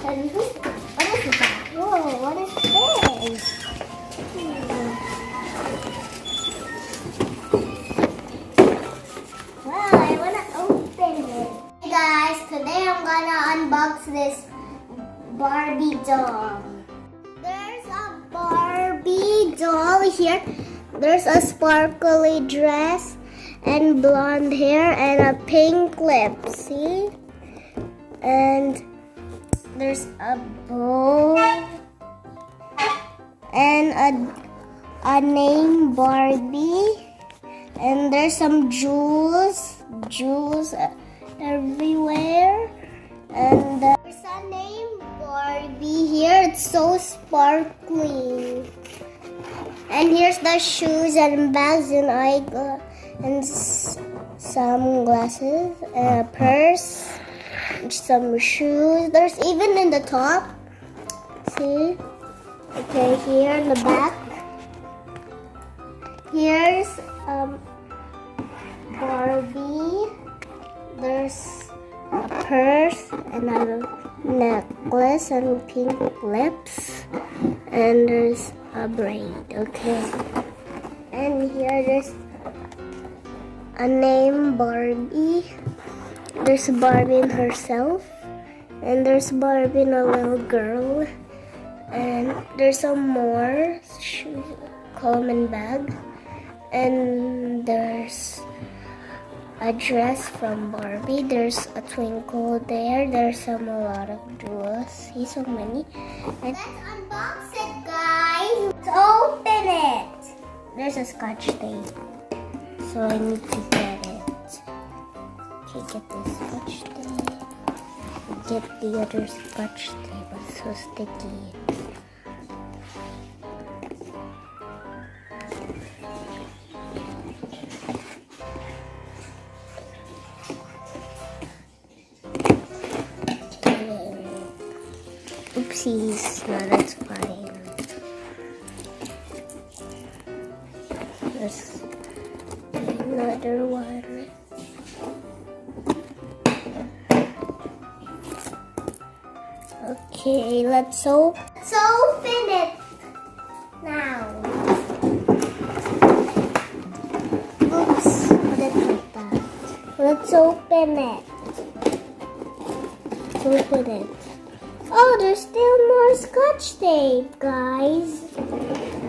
And what is that? Whoa, what is this? Wow, I wanna open it. Hey guys, today I'm gonna unbox this Barbie doll. There's a Barbie doll here. There's a sparkly dress and blonde hair and a pink lip. See? And there's a bow and a name Barbie. And there's some jewels everywhere. And there's a name Barbie here. It's so sparkly. And here's the shoes and bags and and some glasses and a purse. Some shoes. There's even in the top. See? Okay, here in the back. Here's Barbie. There's a purse and a necklace and pink lips. And there's a braid. Okay. And here there's a name Barbie. There's Barbie and herself. And there's Barbie and a little girl. And there's some more shoes, comb and bag. And there's a dress from Barbie. There's a twinkle there. There's a lot of jewels. See so many. And let's unbox it, guys. Let's open it. There's a scotch tape. So I need to get it. Okay, get the scotch tape. Get the other scotch tape. It's so sticky. Oopsies, no, that's fine. There's another one. Okay, let's open it now. Oops, what did I put that? Let's open it. Open it. Oh, there's still more scotch tape, guys.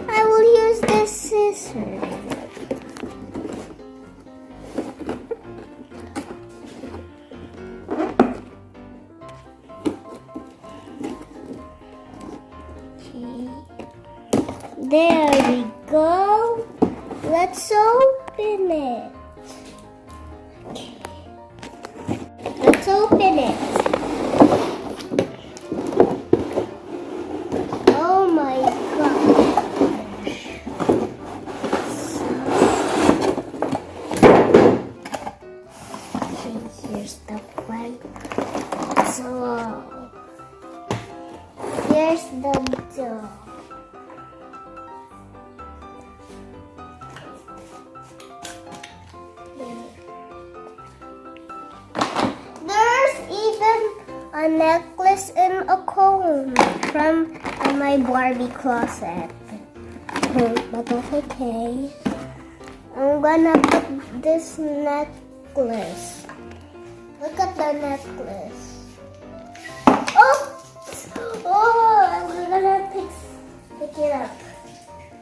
I will use this scissors. Okay. There we go. Let's open it. Okay. Let's open it. Oh my gosh. Here's the bag. So here's the doll. There's even a necklace and a comb from my Barbie closet. But that's okay. I'm gonna put this necklace. Look at the necklace. Oh! Oh! I'm gonna pick it up.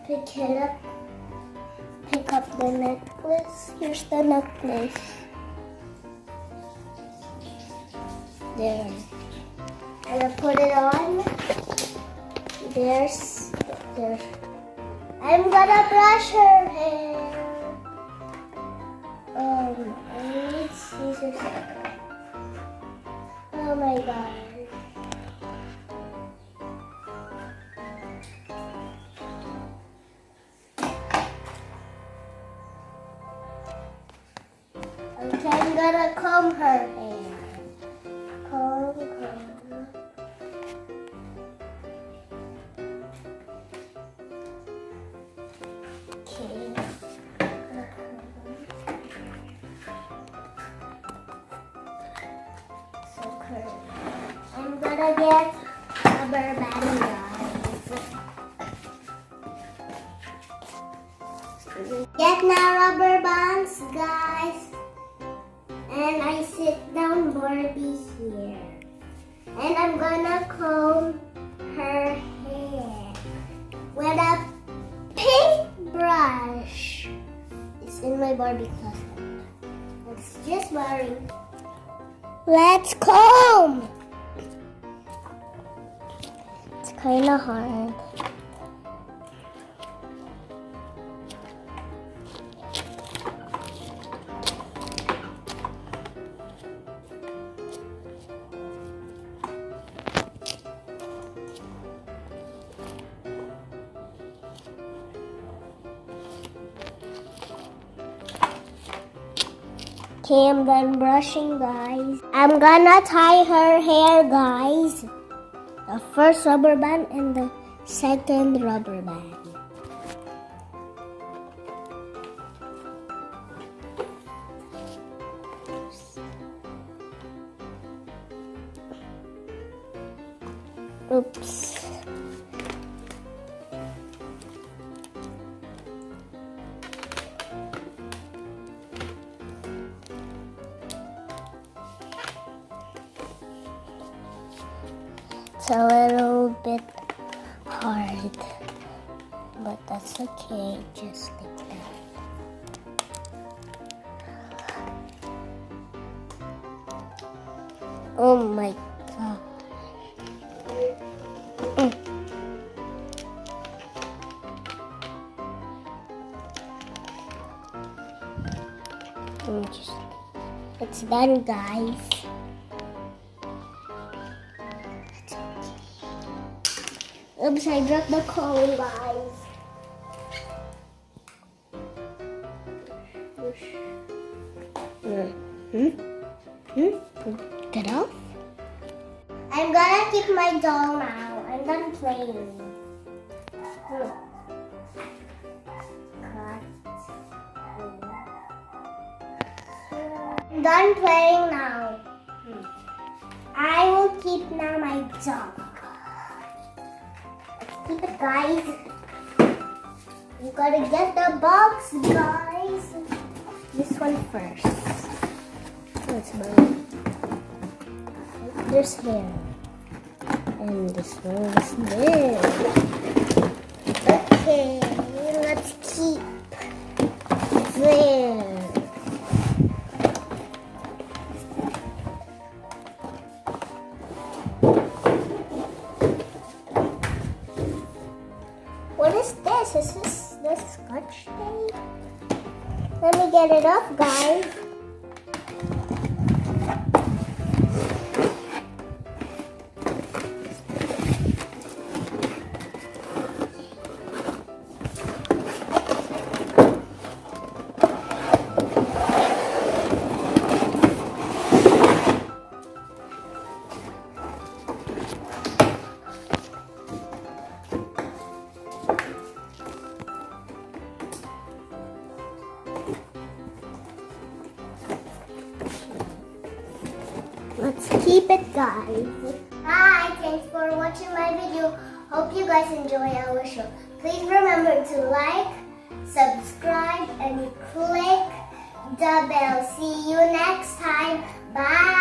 Pick it up. Pick up the necklace. Here's the necklace. There. I'm gonna put it on. There. I'm gonna brush her hair. I need scissors. Oh my god. Okay, I'm gonna comb her hair. Comb. Okay. So curly. I'm gonna get rubber band, guys. Get now rubber bands, guys. And I sit down Barbie here. And I'm gonna comb her hair with a paintbrush. It's in my Barbie closet. It's just boring. Let's comb. It's kind of hard. Okay, I'm done brushing, guys. I'm gonna tie her hair, guys. The first rubber band and the second rubber band. Oops. It's a little bit hard, but that's okay, just like that. Oh my god. It's done, guys. Oops, I dropped the comb, guys. Get off? I'm gonna keep my doll now. I'm done playing. I'm done playing now. I will keep now my doll. Keep it, guys. You gotta get the box, guys. This one first. Let's move. There's hair. And this one is there. Okay, let's keep there. What is this? Is this the Scotch tape? Let me get it off, guys. Let's keep it, guys. Hi, thanks for watching my video. Hope you guys enjoy our show. Please remember to like, subscribe, and click the bell. See you next time. Bye.